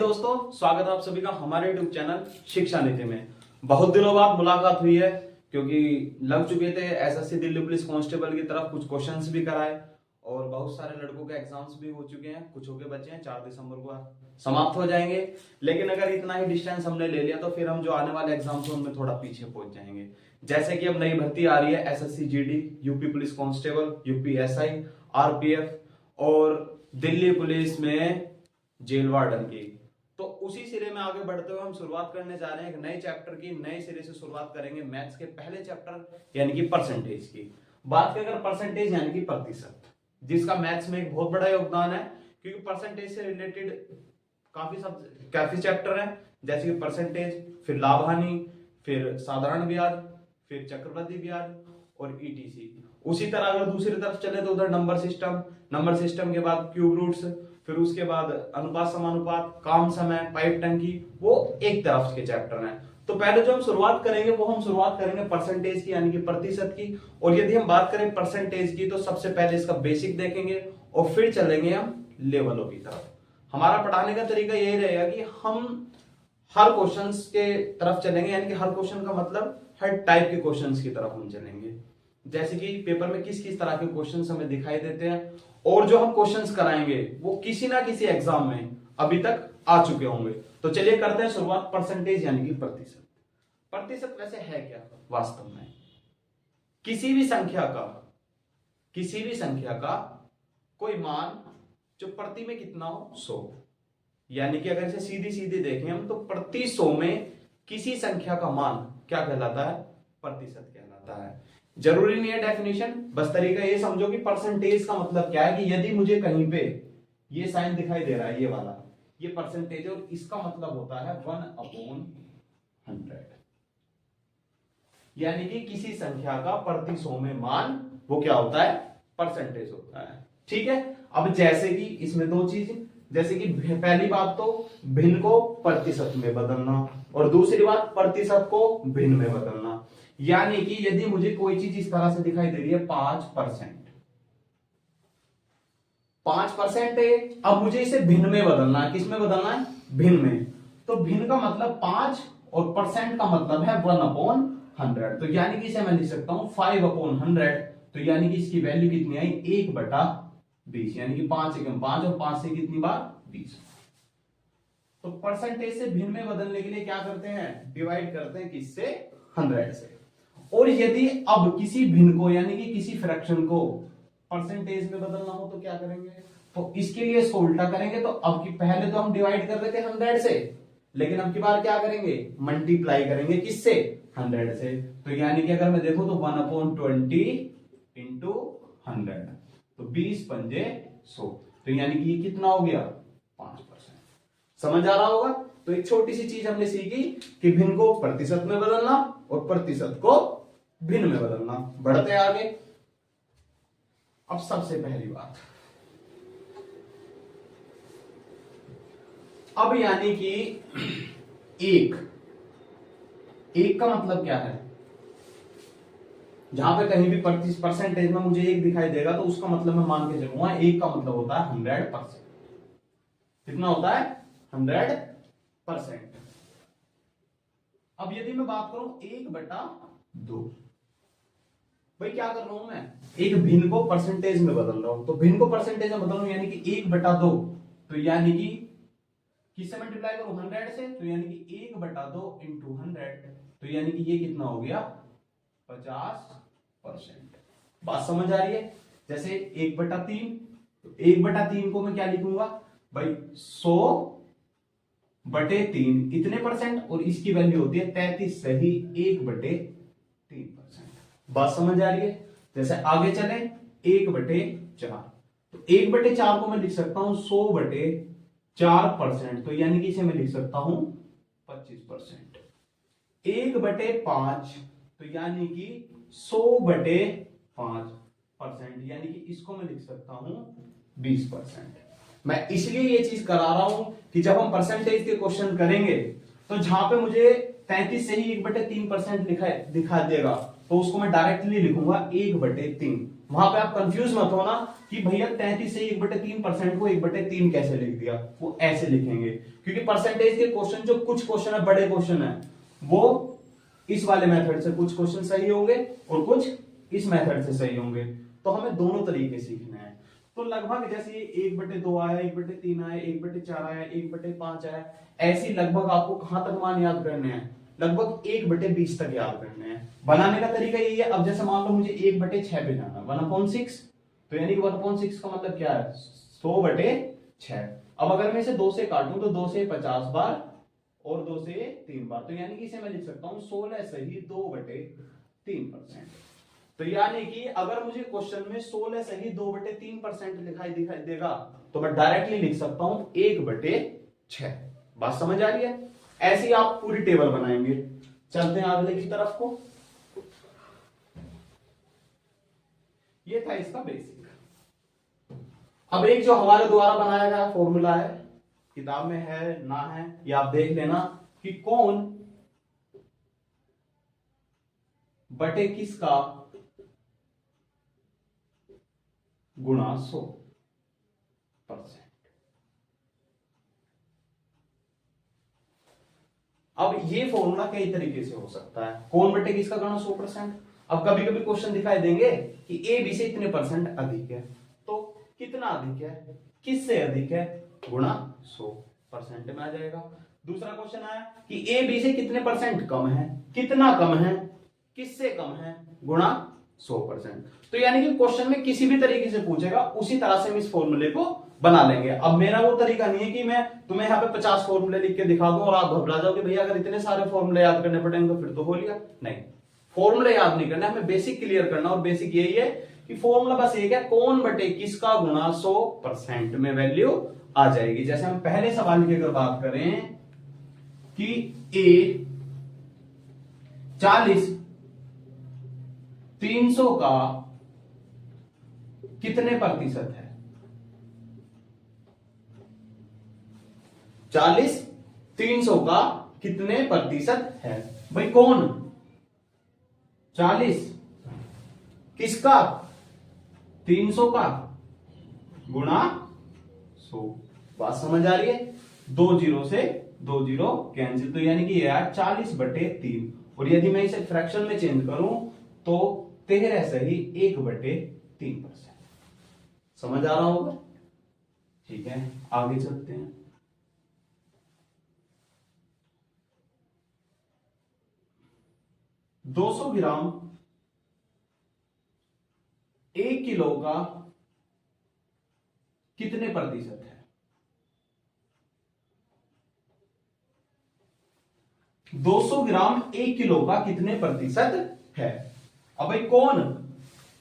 दोस्तों, स्वागत है आप सभी का हमारे YouTube चैनल शिक्षा नीति में। बहुत दिनों बाद मुलाकात हुई है क्योंकि लग चुके थे एसएससी दिल्ली पुलिस कांस्टेबल की तरफ कुछ क्वेश्चंस भी कराए और बहुत सारे लड़कों के एग्जाम्स भी हो चुके हैं, कुछ होके बचे हैं। 4 दिसंबर को समाप्त हो जाएंगे। लेकिन अगर इतना ही डिस्टेंस हमने ले लिया तो फिर हम जो आने वाले एग्जाम्स हैं उनमें थोड़ा पीछे पहुंच जाएंगे। जैसे कि अब नई भर्ती आ रही है SSC GD, UP police constable, UP SI, RPF और दिल्ली पुलिस में जेल वार्डन की। तो उसी सिरे में आगे बढ़ते हुए हम शुरुआत करने जा रहे हैं एक नए चैप्टर की। नए सिरे से शुरुआत करेंगे मैथ्स के पहले चैप्टर यानी कि परसेंटेज की। बात करें परसेंटेज यानी कि प्रतिशत, जिसका मैथ्स में एक बहुत बड़ा योगदान है क्योंकि परसेंटेज से रिलेटेड काफी चैप्टर है, जैसे कि परसेंटेज, फिर लाभ हानि, फिर साधारण ब्याज, फिर चक्रवृद्धि ब्याज और ईटीसी। उसी तरह अगर दूसरी तरफ चले तो उधर नंबर सिस्टम के बाद क्यूब रूट्स, फिर उसके बाद अनुपात समानुपात, काम समय, पाइप टंकी, वो एक तरफ के चैप्टर हैं। तो पहले जो हम शुरुआत करेंगे परसेंटेज की यानी कि प्रतिशत की। और यदि हम बात करें परसेंटेज की तो सबसे पहले इसका बेसिक देखेंगे और फिर चलेंगे हम लेवलों की तरफ। हमारा पढ़ाने का तरीका यही रहेगा कि हम हर क्वेश्चंस के तरफ चलेंगे, यानी कि हर क्वेश्चन का मतलब हर टाइप के क्वेश्चंस की तरफ हम चलेंगे। जैसे कि पेपर में किस किस तरह के क्वेश्चंस हमें दिखाई देते हैं और जो हम क्वेश्चंस कराएंगे वो किसी ना किसी एग्जाम में अभी तक आ चुके होंगे। तो चलिए करते हैं शुरुआत परसेंटेज यानी कि प्रतिशत। प्रतिशत वैसे है क्या वास्तव में? किसी भी संख्या का कोई मान जो प्रति में कितना हो 100, यानी कि अगर इसे सीधी सीधी देखें हम तो प्रति 100 में किसी संख्या का मान क्या कहलाता है? प्रतिशत कहलाता है। जरूरी नहीं है डेफिनेशन, बस तरीका ये समझो कि परसेंटेज का मतलब क्या है कि यदि मुझे कहीं पे ये साइन दिखाई दे रहा है, ये वाला, ये परसेंटेज है और इसका मतलब होता है 1/100, यानी कि किसी संख्या का प्रति 100 में मान वो क्या होता है? परसेंटेज होता है। ठीक है। अब जैसे कि इसमें दो चीज, जैसे कि पहली बात तो भिन्न को प्रतिशत में बदलना और दूसरी बात प्रतिशत को भिन्न में बदलना। यानी कि यदि मुझे कोई चीज इस तरह से दिखाई दे रही है 5% है, अब मुझे इसे भिन्न में बदलना है। किस में बदलना है? भिन्न में। तो भिन्न का मतलब 5 और परसेंट का मतलब है 1/100। तो यानी कि इसे मैं लिख सकता हूं 5/100। तो यानी कि इसकी वैल्यू कितनी आई? 1/20, यानी कि 5 एकम 5 और 5 से कितनी बार? 20। तो परसेंटेज से भिन्न में बदलने के लिए क्या करते हैं? डिवाइड करते हैं किससे? 100 से। और यदि अब किसी भिन्न को यानी कि किसी फ्रैक्शन को परसेंटेज में बदलना हो तो क्या करेंगे? तो इसके लिए इसको उल्टा करेंगे। तो अब की पहले तो हम डिवाइड कर रहे थे 100 से, लेकिन अब की बार क्या करेंगे? मल्टीप्लाई करेंगे किससे? 100 से। तो यानी कि अगर मैं देखूं तो 1/20 इंटू 100, तो 20 पंजे 100। तो यानी कि ये कितना हो गया? 5%। समझ आ रहा होगा? तो एक छोटी सी चीज हमने सीखी कि भिन्न को प्रतिशत में बदलना और प्रतिशत को भिन्न में बदलना। बढ़ते आगे। अब सबसे पहली बात, अब यानी कि एक का मतलब क्या है? जहां पे कहीं भी परसेंटेज में मुझे एक दिखाई देगा तो उसका मतलब मैं मान के चलूंगा एक का मतलब होता है 100%। कितना होता है? 100%। अब यदि मैं बात करूं 1/2, भाई क्या कर रहा हूं मैं? एक भिन्न को परसेंटेज में बदल रहा हूं। तो भिन्न को परसेंटेज में बदल रहा हूं यानी कि 1/2। तो यानी कि किससे मल्टीप्लाई करूं? 100 से। तो यानी कि 1/2 इंटू 100, तो यानी कि ये कितना हो गया? 50%। बात समझ आ रही है? जैसे 1/3, तो 1/3 को मैं क्या लिखूंगा भाई? 100/3 इतने परसेंट, और इसकी वैल्यू होती है 33 सही 1/3%। बात समझ आ रही है? जैसे आगे चले 1/4, तो 1/4 को मैं लिख सकता हूं 100/4%। तो यानी कि इसे मैं लिख सकता हूं 25%। 1/5, तो यानी कि 100/5%, यानी कि इसको मैं लिख सकता हूं 20%। मैं इसलिए ये चीज करा रहा हूं कि जब हम परसेंटेज के क्वेश्चन करेंगे तो जहां पे मुझे 33 से ही 1/3% दिखा देगा तो उसको मैं डायरेक्टली लिखूंगा 1/3। वहां पे आप कंफ्यूज मत होना कि भैया 33 से 1/3% को 1/3 कैसे लिख दिया, वो ऐसे लिखेंगे क्योंकि परसेंटेज के क्वेश्चन जो कुछ क्वेश्चन है बड़े क्वेश्चन है वो इस वाले मेथड से कुछ क्वेश्चन सही होंगे और कुछ इस मेथड से सही होंगे, तो हमें दोनों तरीके सीखने हैं। तो लगभग जैसे 1/2 आया, 1/3 आया, 1/4 आया, 1/5 आया, ऐसी लगभग आपको कहां तक मान याद करने हैं, लगभग 1/20 तक याद करने हैं। बनाने का तरीका यही है। अब जैसे मान लो मुझे 1/6 पे जाना, 1/6, तो यानी कि 1/6 का मतलब क्या है, 100/6। अब अगर मैं इसे 2 से काटूं तो 2 से 50 बार और 2 से 3 बार, तो यानी कि इसे मैं लिख सकता हूं 16 सही 2/3%। तो यानी कि अगर मुझे क्वेश्चन में 16 सही 2/3% दिखाई देगा तो मैं डायरेक्टली लिख सकता हूं 1/6। बात समझ आ रही है? ऐसी आप पूरी टेबल बनाएंगे। चलते हैं अगले की तरफ को। ये था इसका बेसिक। अब एक जो हमारे द्वारा बनाया गया फॉर्मूला है, किताब में है ना है ये आप देख लेना, कि कौन बटे किसका गुणा 100%। अब ये फॉर्मूला कई तरीके से हो सकता है, कौन बटे किसका गुणा 100%। अब कभी कभी क्वेश्चन दिखाई देंगे कि ए बी से इतने परसेंट अधिक है, तो कितना अधिक है, किससे अधिक है, गुणा 100% में आ जाएगा। दूसरा क्वेश्चन आया कि ए बी से कितने परसेंट कम है, कितना कम है, किससे कम है, गुणा 100%। तो यानी कि क्वेश्चन में किसी भी तरीके से पूछेगा उसी तरह से हम इस फॉर्मूले को बना लेंगे। अब मेरा वो तरीका नहीं है कि मैं तुम्हें यहाँ पे 50 फॉर्मूले लिख के दिखा दूं और आप घबरा जाओ कि भैया अगर इतने सारे फॉर्मूले याद करने पड़ेंगे तो फिर तो हो लिया। नहीं, फॉर्मूले याद नहीं करना, हमें बेसिक क्लियर करना, और बेसिक यही है कि फॉर्मूला बस एक है, कौन बटे किसका गुणा 100% में वैल्यू आ जाएगी। जैसे हम पहले सवाल की अगर बात करें कि ए 40 300 का कितने प्रतिशत है, 40 300 का कितने प्रतिशत है। भाई कौन, 40 किसका, 300 का, गुणा 100। बात समझ आ रही है? 2 जीरो से 2 जीरो कैंसिल, तो यानी कि यार 40/3, और यदि मैं इसे फ्रैक्शन में चेंज करूं तो 13 सही 1/3%। समझ आ रहा होगा? ठीक है, आगे चलते हैं। $200 ग्राम 1 किलो का कितने प्रतिशत है। 200 ग्राम 1 किलो का कितने प्रतिशत है। अब भाई कौन,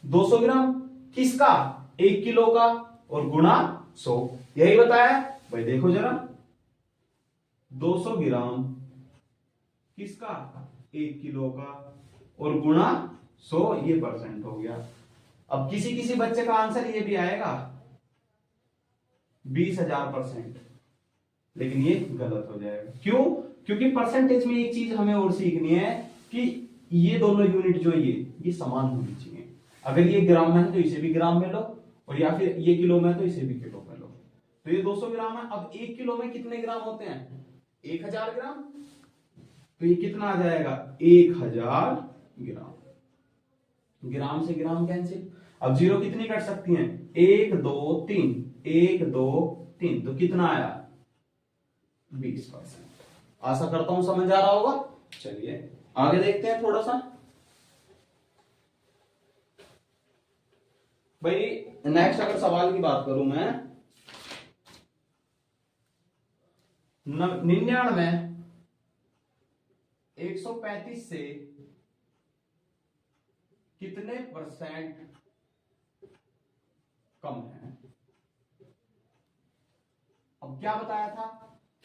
200 ग्राम किसका, 1 किलो का, और गुणा 100, यही बताया भाई। देखो जरा, 200 ग्राम किसका, 1 किलो का, और गुणा 100, ये परसेंट हो गया। अब किसी किसी बच्चे का आंसर ये भी आएगा 20,000%, लेकिन ये गलत हो जाएगा। क्यों? क्योंकि परसेंटेज में एक चीज हमें और सीखनी है कि ये दोनों यूनिट जो ये समान होनी चाहिए। अगर ये ग्राम में है तो इसे भी ग्राम में लो, और या फिर ये किलो में है तो इसे भी किलो में लो। तो ये 200 ग्राम है। अब 1 किलो में कितने ग्राम होते हैं, 1000 ग्राम, तो ये कितना आ जाएगा, 1000 ग्राम। ग्राम से ग्राम कैंसिल। अब जीरो कितनी कट सकती हैं, 1 2 3, 1 2 3, तो कितना आया, 20%। आशा करता हूं समझ आ रहा होगा। चलिए आगे देखते हैं थोड़ा सा। भाई नेक्स्ट अगर सवाल की बात करूं मैं, 99 135 से कितने परसेंट कम है। अब क्या बताया था,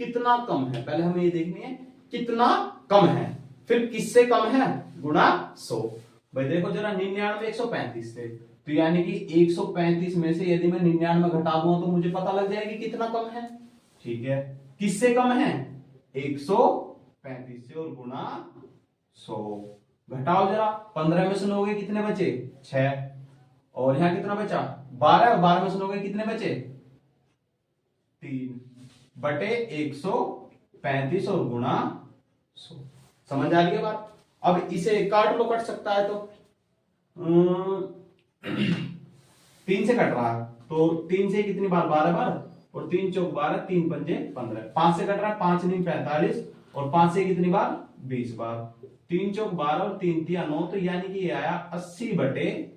कितना कम है, पहले हमें ये देखनी है कितना कम है, फिर किससे कम है, गुणा 100। भाई देखो जरा, 99 135 से, तो यानी कि 135 में से यदि मैं 99 घटा दूं तो मुझे पता लग जाएगी कितना कम है। ठीक है, किससे कम है, 135 से, और गुणा 100। घटाओ जरा, 15 में से 9 कितने बचे, 6, और यहाँ कितना बचा 12, और 12 में से 9 गए कितने बचे 3 बटे 135 और गुणा 100। समझ आ रही है बात। अब इसे काट लो, कट सकता है तो 3 से कट रहा है तो 3 से कितनी बार 12 बार, और 3 चौक 12, 3 पंजे 15, 5 से कट रहा है 5 नहीं 45, और 5 से कितनी बार 20 बार, 3 चौक 12 और 3 तिया 9, तो यानी कि ये आया 80 बटे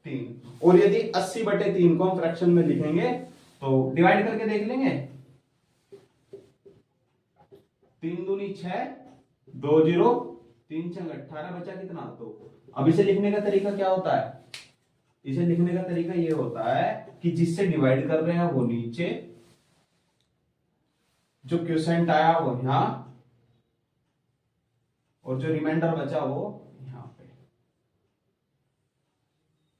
3। और यदि 80 बटे 3 को हम फ्रैक्शन में लिखेंगे तो डिवाइड करके देख लेंगे, 3 दूनी 6, 2 0, 3 छंग 18, बचा कितना 2। अब इसे लिखने का तरीका क्या होता है, इसे लिखने का तरीका ये होता है कि जिससे डिवाइड कर रहे हैं वो नीचे, जो क्वोशिएंट आया वो यहां, और जो रिमाइंडर बचा वो यहां पे।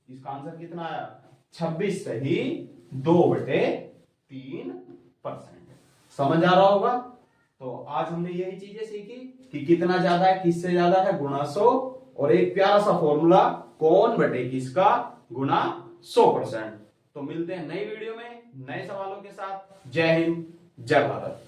इसका आंसर कितना आया 26 सही 2/3%। समझ आ रहा होगा। तो आज हमने यही चीजें सीखी कि कितना ज्यादा है किससे ज्यादा है गुणा 100, और एक प्यारा सा फॉर्मूला कौन बटे किसका गुणा 100%। तो मिलते हैं नई वीडियो में नए सवालों के साथ। जय हिंद, जय भारत।